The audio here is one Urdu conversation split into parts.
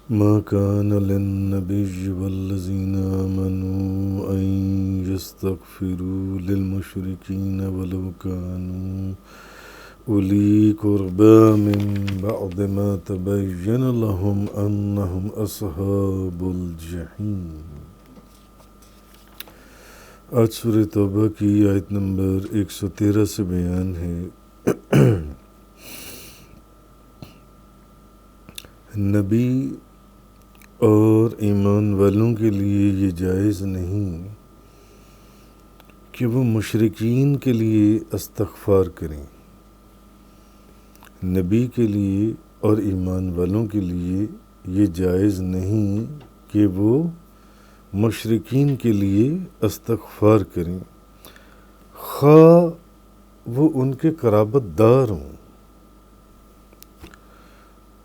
ما كان للنبي والذين آمنوا أن يستغفروا للمشركين ولو كانوا أولي قربى من بعد ما تبين لهم أنهم أصحاب الجحيم۔ آج سورہ توبہ کی آیت نمبر 113 سے بیان ہے نبی اور ایمان والوں کے لیے یہ جائز نہیں کہ وہ مشرکین کے لیے استغفار کریں۔ نبی کے لیے اور ایمان والوں کے لیے یہ جائز نہیں کہ وہ مشرکین کے لیے استغفار کریں، خواہ وہ ان کے قرابت دار ہوں۔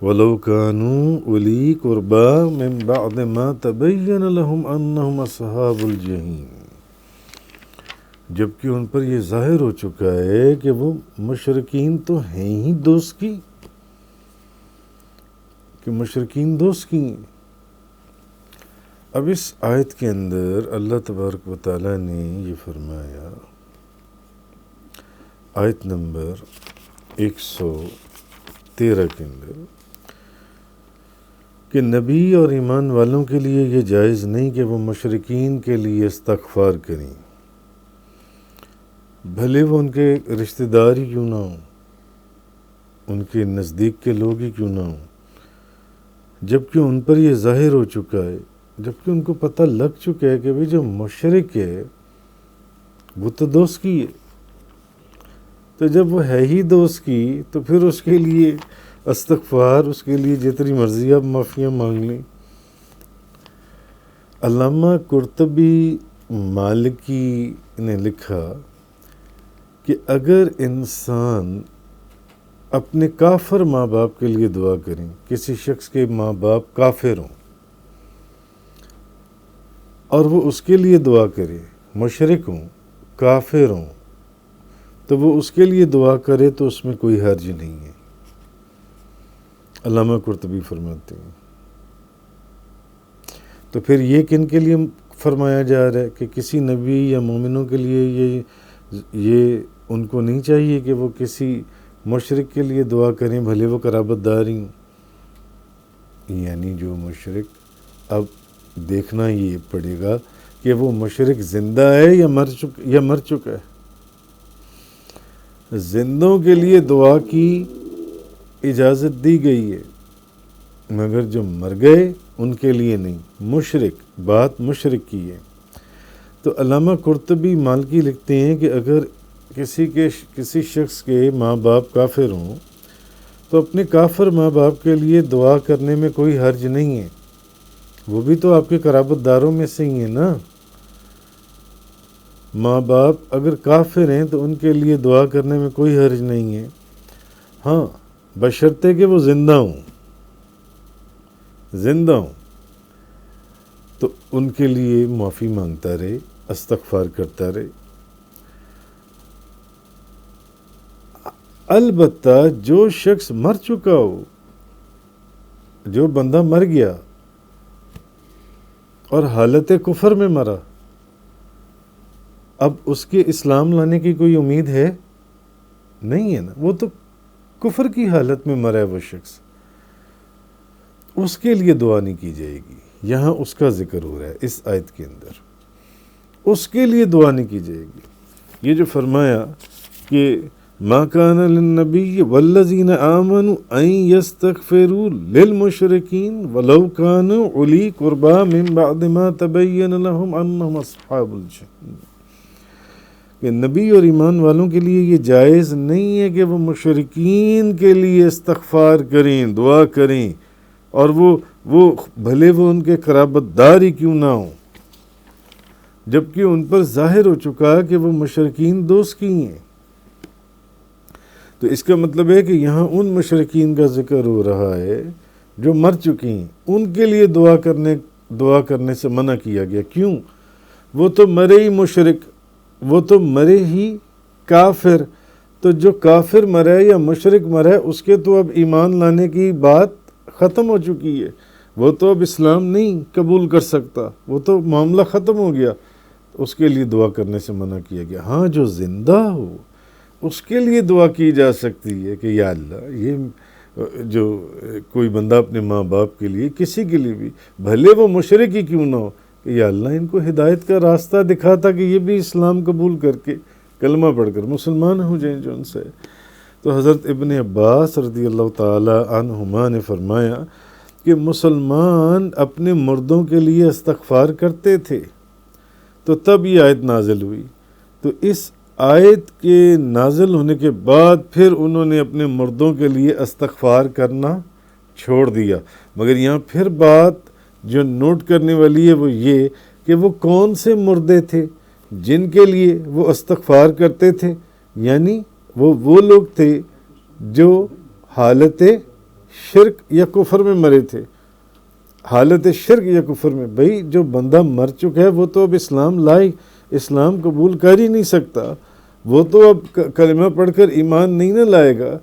وَلَوْ كَانُوا أُولِي قُرْبَىٰ مِن بَعْدِ مَا تَبَيَّنَ لَهُمْ أَنَّهُمْ أَصْحَابُ الْجَحِيمِ، جبکہ ان پر یہ ظاہر ہو چکا ہے کہ وہ مشرکین تو ہیں ہی دوست کی، کہ مشرکین دوست کی ہیں۔ اب اس آیت کے اندر اللہ تبارک و تعالیٰ نے یہ فرمایا، آیت نمبر 113 کے اندر، کہ نبی اور ایمان والوں کے لیے یہ جائز نہیں کہ وہ مشرکین کے لیے استغفار کریں، بھلے وہ ان کے رشتہ دار ہی کیوں نہ ہوں، ان کے نزدیک کے لوگ ہی کیوں نہ ہوں، جبکہ ان پر یہ ظاہر ہو چکا ہے، جبکہ ان کو پتہ لگ چکا ہے کہ جو مشرک ہے وہ تو دوست کی ہے، تو جب وہ ہے ہی دوست کی تو پھر اس کے لیے استغفار، اس کے لیے جتنی مرضی آپ معافیاں مانگ لیں۔ علامہ قرطبی مالکی نے لکھا کہ اگر انسان اپنے کافر ماں باپ کے لیے دعا کریں، کسی شخص کے ماں باپ کافر ہوں اور وہ اس کے لیے دعا کرے، مشرک ہوں، کافر ہوں، تو وہ اس کے لیے دعا کرے تو اس میں کوئی حرج نہیں ہے، علامہ قرطبی فرماتے ہیں۔ تو پھر یہ کن کے لیے فرمایا جا رہا ہے کہ کسی نبی یا مومنوں کے لیے یہ ان کو نہیں چاہیے کہ وہ کسی مشرک کے لیے دعا کریں، بھلے وہ قرابت دار ہی ہوں، یعنی جو مشرک، اب دیکھنا یہ پڑے گا کہ وہ مشرک زندہ ہے یا مر چکا ہے۔ زندوں کے لیے دعا کی اجازت دی گئی ہے، مگر جو مر گئے ان کے لیے نہیں، مشرک، بات مشرک کی ہے۔ تو علامہ قرطبی مالکی لکھتے ہیں کہ اگر کسی شخص کے ماں باپ کافر ہوں تو اپنے کافر ماں باپ کے لیے دعا کرنے میں کوئی حرج نہیں ہے، وہ بھی تو آپ کے قرابت داروں میں سے ہی ہیں نا۔ ماں باپ اگر کافر ہیں تو ان کے لیے دعا کرنے میں کوئی حرج نہیں ہے، ہاں بشرطے کہ وہ زندہ ہوں، تو ان کے لیے معافی مانگتا رہے، استغفار کرتا رہے۔ البتہ جو شخص مر چکا ہو، جو بندہ مر گیا اور حالت کفر میں مرا، اب اس کے اسلام لانے کی کوئی امید ہے نہیں ہے نا، وہ تو کفر کی حالت میں مرا ہے وہ شخص، اس کے لیے دعا نہیں کی جائے گی۔ یہاں اس کا ذکر ہو رہا ہے اس آیت کے اندر، اس کے لیے دعا نہیں کی جائے گی۔ یہ جو فرمایا کہ ما کان للنبی والذین آمنوا ان یستغفروا للمشرکین ولو کانوا اولی قربی من بعد ما تبین لهم انہم اصحاب الجحیم، کہ نبی اور ایمان والوں کے لیے یہ جائز نہیں ہے کہ وہ مشرکین کے لیے استغفار کریں، دعا کریں، اور وہ بھلے وہ ان کے قرابت دار ہی کیوں نہ ہوں، جبکہ ان پر ظاہر ہو چکا کہ وہ مشرکین دوست کی ہیں۔ تو اس کا مطلب ہے کہ یہاں ان مشرکین کا ذکر ہو رہا ہے جو مر چکی ہیں، ان کے لیے دعا کرنے سے منع کیا گیا۔ کیوں؟ وہ تو مرے ہی مشرک، وہ تو مرے ہی کافر، تو جو کافر مرے یا مشرک مرے اس کے تو اب ایمان لانے کی بات ختم ہو چکی ہے، وہ تو اب اسلام نہیں قبول کر سکتا، وہ تو معاملہ ختم ہو گیا، اس کے لیے دعا کرنے سے منع کیا گیا۔ ہاں جو زندہ ہو اس کے لیے دعا کی جا سکتی ہے کہ یا اللہ، یہ جو کوئی بندہ اپنے ماں باپ کے لیے، کسی کے لیے بھی، بھلے وہ مشرک ہی کیوں نہ ہو، کہ یا اللہ ان کو ہدایت کا راستہ دکھاتا کہ یہ بھی اسلام قبول کر کے کلمہ پڑھ کر مسلمان ہو جائیں جو ان سے۔ تو حضرت ابن عباس رضی اللہ تعالی عنہما نے فرمایا کہ مسلمان اپنے مردوں کے لیے استغفار کرتے تھے، تو تب یہ آیت نازل ہوئی۔ تو اس آیت کے نازل ہونے کے بعد پھر انہوں نے اپنے مردوں کے لیے استغفار کرنا چھوڑ دیا۔ مگر یہاں پھر بات جو نوٹ کرنے والی ہے وہ یہ کہ وہ کون سے مردے تھے جن کے لیے وہ استغفار کرتے تھے، یعنی وہ لوگ تھے جو حالت شرک یا کفر میں مرے تھے۔ حالت شرک یا کفر میں، بھئی جو بندہ مر چکا ہے وہ تو اب اسلام قبول کر ہی نہیں سکتا، وہ تو اب کلمہ پڑھ کر ایمان نہیں نہ لائے گا،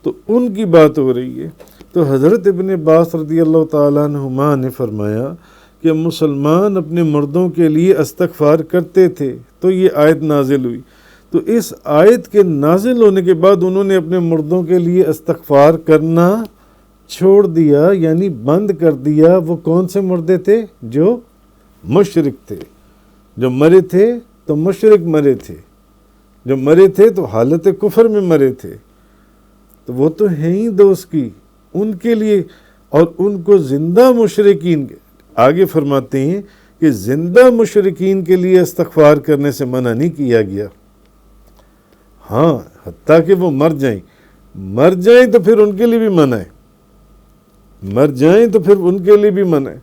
تو ان کی بات ہو رہی ہے۔ تو حضرت ابن عباس رضی اللہ تعالیٰ عنہما نے فرمایا کہ مسلمان اپنے مردوں کے لیے استغفار کرتے تھے، تو یہ آیت نازل ہوئی۔ تو اس آیت کے نازل ہونے کے بعد انہوں نے اپنے مردوں کے لیے استغفار کرنا چھوڑ دیا، یعنی بند کر دیا۔ وہ کون سے مردے تھے؟ جو مشرک تھے، جو مرے تھے تو مشرک مرے تھے، جو مرے تھے تو حالت کفر میں مرے تھے، تو وہ تو ہیں ہی دوست کی، ان کے لیے۔ اور ان کو زندہ مشرکین کے آگے فرماتے ہیں کہ زندہ مشرکین کے لیے استغفار کرنے سے منع نہیں کیا گیا۔ ہاں حتیٰ کہ وہ مر جائیں تو پھر ان کے لیے بھی منع ہے، مر جائیں تو پھر ان کے لیے بھی منع ہے۔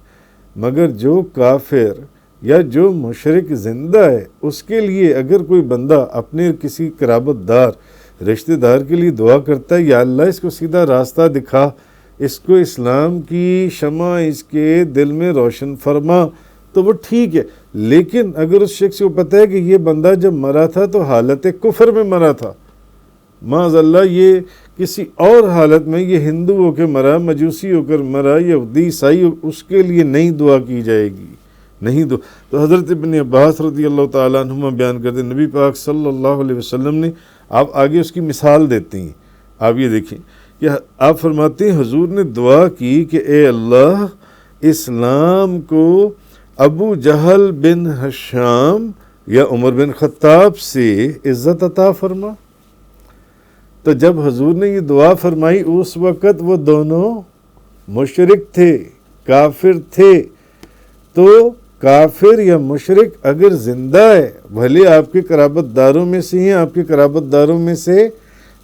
مگر جو کافر یا جو مشرک زندہ ہے، اس کے لیے اگر کوئی بندہ اپنے کسی قرابت دار رشتہ دار کے لیے دعا کرتا ہے، یا اللہ اس کو سیدھا راستہ دکھا، اس کو اسلام کی شمع اس کے دل میں روشن فرما، تو وہ ٹھیک ہے۔ لیکن اگر اس شخص کو پتہ ہے کہ یہ بندہ جب مرا تھا تو حالت کفر میں مرا تھا، معاذ اللہ یہ کسی اور حالت میں یہ ہندو ہو کے مرا، مجوسی ہو کر مرا، یہودی عیسائی ہو، اس کے لیے نہیں دعا کی جائے گی، نہیں دو۔ تو حضرت ابن عباس رضی اللہ تعالیٰ عنہما بیان کرتے ہیں، نبی پاک صلی اللہ علیہ وسلم نے، آپ آگے اس کی مثال دیتے ہیں، آپ یہ دیکھیں کہ آپ فرماتے ہیں حضور نے دعا کی کہ اے اللہ اسلام کو ابو جہل بن ہشام یا عمر بن خطاب سے عزت عطا فرما۔ تو جب حضور نے یہ دعا فرمائی اس وقت وہ دونوں مشرک تھے، کافر تھے۔ تو کافر یا مشرک اگر زندہ ہے، بھلے آپ کے قرابت داروں میں سے ہیں، آپ کے قرابت داروں میں سے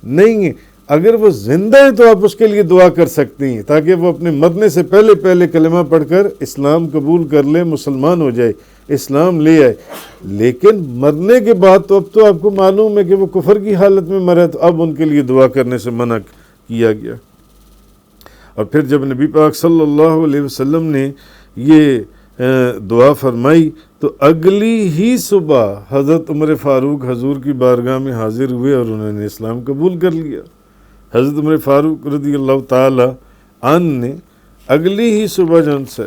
نہیں ہیں، اگر وہ زندہ ہیں تو آپ اس کے لیے دعا کر سکتے ہیں تاکہ وہ اپنے مرنے سے پہلے کلمہ پڑھ کر اسلام قبول کر لے، مسلمان ہو جائے، اسلام لے آئے۔ لیکن مرنے کے بعد تو اب تو آپ کو معلوم ہے کہ وہ کفر کی حالت میں مرے، تو اب ان کے لیے دعا کرنے سے منع کیا گیا۔ اور پھر جب نبی پاک صلی اللہ علیہ وسلم نے یہ دعا فرمائی تو اگلی ہی صبح حضرت عمر فاروق حضور کی بارگاہ میں حاضر ہوئے اور انہوں نے اسلام قبول کر لیا۔ حضرت عمر فاروق رضی اللہ تعالی عنہ نے اگلی ہی صبح جن سے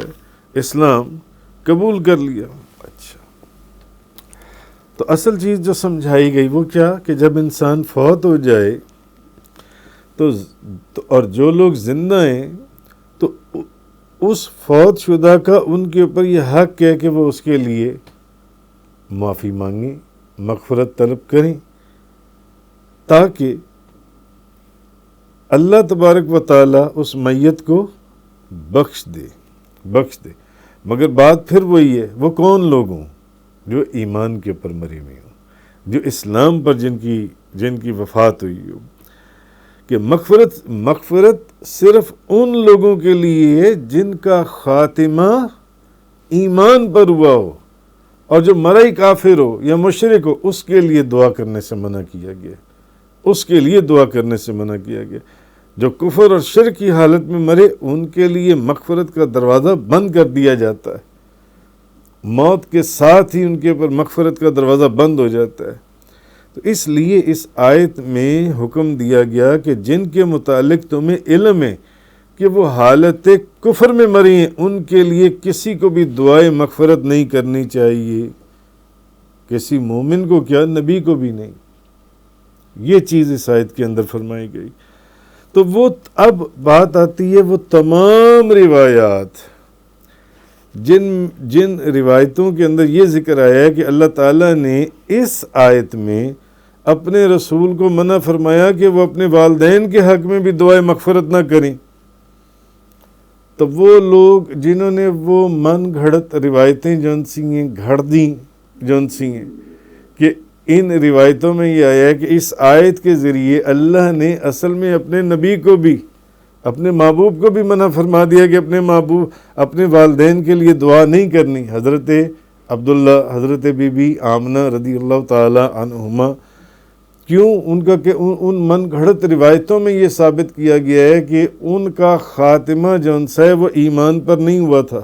اسلام قبول کر لیا۔ اچھا، تو اصل چیز جو سمجھائی گئی وہ کیا کہ جب انسان فوت ہو جائے تو اور جو لوگ زندہ ہیں تو اس فوت شدہ کا ان کے اوپر یہ حق ہے کہ وہ اس کے لیے معافی مانگیں، مغفرت طلب کریں، تاکہ اللہ تبارک و تعالی اس میت کو بخش دے۔ مگر بات پھر وہی ہے، وہ کون لوگ ہوں؟ جو ایمان کے اوپر مری ہوئی ہوں، جو اسلام پر جن کی وفات ہوئی ہو، کہ مغفرت صرف ان لوگوں کے لیے جن کا خاتمہ ایمان پر ہوا ہو، اور جو مرئی کافر ہو یا مشرک ہو اس کے لیے دعا کرنے سے منع کیا گیا، اس کے لیے دعا کرنے سے منع کیا گیا۔ جو کفر اور شرک کی حالت میں مرے ان کے لیے مغفرت کا دروازہ بند کر دیا جاتا ہے، موت کے ساتھ ہی ان کے اوپر مغفرت کا دروازہ بند ہو جاتا ہے۔ تو اس لیے اس آیت میں حکم دیا گیا کہ جن کے متعلق تمہیں علم ہے کہ وہ حالت کفر میں مری ہیں، ان کے لیے کسی کو بھی دعائے مغفرت نہیں کرنی چاہیے، کسی مومن کو کیا، نبی کو بھی نہیں۔ یہ چیز اس آیت کے اندر فرمائی گئی۔ تو وہ اب بات آتی ہے وہ تمام روایات جن روایتوں کے اندر یہ ذکر آیا ہے کہ اللہ تعالیٰ نے اس آیت میں اپنے رسول کو منع فرمایا کہ وہ اپنے والدین کے حق میں بھی دعائے مغفرت نہ کریں، تو وہ لوگ جنہوں نے وہ من گھڑت روایتیں گھڑ دیں کہ ان روایتوں میں یہ آیا ہے کہ اس آیت کے ذریعے اللہ نے اصل میں اپنے نبی کو بھی، اپنے محبوب کو بھی منع فرما دیا کہ اپنے والدین کے لیے دعا نہیں کرنی۔ حضرت عبداللہ، حضرت بی بی آمنہ رضی اللہ تعالی عنہما، کیوں ان من گھڑت روایتوں میں یہ ثابت کیا گیا ہے کہ ان کا خاتمہ جو ہے وہ ایمان پر نہیں ہوا تھا۔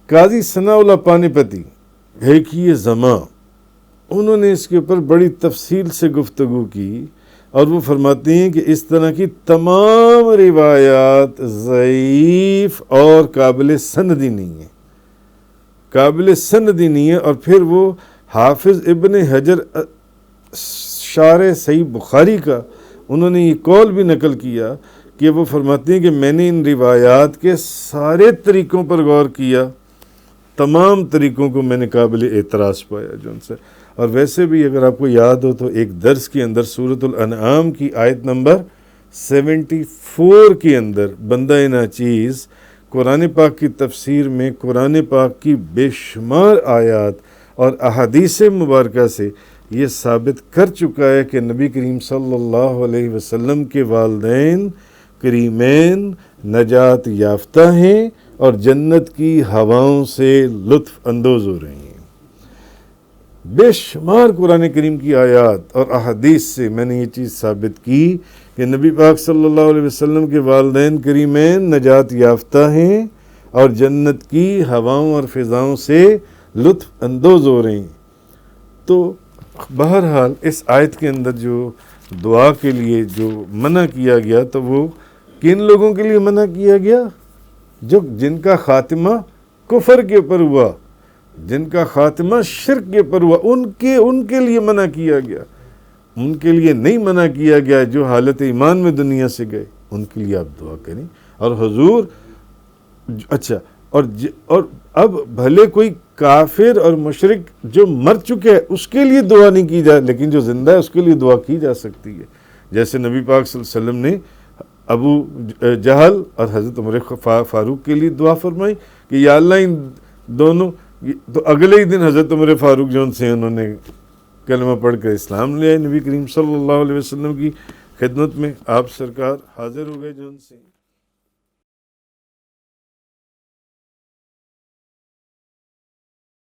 قاضی ثناء اللہ پانی پتی یہ زماں، انہوں نے اس کے اوپر بڑی تفصیل سے گفتگو کی، اور وہ فرماتے ہیں کہ اس طرح کی تمام روایات ضعیف اور قابل سندی نہیں ہیں، اور پھر وہ حافظ ابن حجر شارح صحیح بخاری کا انہوں نے یہ قول بھی نقل کیا کہ وہ فرماتے ہیں کہ میں نے ان روایات کے سارے طریقوں پر غور کیا، تمام طریقوں کو میں نے قابل اعتراض پایا جو ان سے۔ اور ویسے بھی اگر آپ کو یاد ہو تو ایک درس کے اندر سورۃ الانعام کی آیت نمبر 74 کے اندر بندہ ناچیز قرآن پاک کی تفسیر میں قرآن پاک کی بے شمار آیات اور احادیث مبارکہ سے یہ ثابت کر چکا ہے کہ نبی کریم صلی اللہ علیہ وسلم کے والدین کریمین نجات یافتہ ہیں اور جنت کی ہواؤں سے لطف اندوز ہو رہی ہیں۔ بے شمار قرآن کریم کی آیات اور احادیث سے میں نے یہ چیز ثابت کی کہ نبی پاک صلی اللہ علیہ وسلم کے والدین کریمین نجات یافتہ ہیں اور جنت کی ہواؤں اور فضاؤں سے لطف اندوز ہو رہی ہیں۔ تو بہرحال اس آیت کے اندر جو دعا کے لیے جو منع کیا گیا تو وہ کن لوگوں کے لیے منع کیا گیا؟ جن کا خاتمہ کفر کے اوپر ہوا، جن کا خاتمہ شرک کے اوپر ہوا، ان کے لیے منع کیا گیا۔ ان کے لیے نہیں منع کیا گیا جو حالت ایمان میں دنیا سے گئے، ان کے لیے آپ دعا کریں۔ اور حضور اچھا اور اب بھلے کوئی کافر اور مشرک جو مر چکے ہے اس کے لیے دعا نہیں کی جائے، لیکن جو زندہ ہے اس کے لیے دعا کی جا سکتی ہے۔ جیسے نبی پاک صلی اللہ علیہ وسلم نے ابو جہل اور حضرت عمر فاروق کے لیے دعا فرمائی کہ یا اللہ ان دونوں، تو اگلے ہی دن حضرت عمر فاروق جو سے انہوں نے کلمہ پڑھ کر اسلام لے آئے، نبی کریم صلی اللہ علیہ وسلم کی خدمت میں آپ سرکار حاضر ہو گئے جو سے۔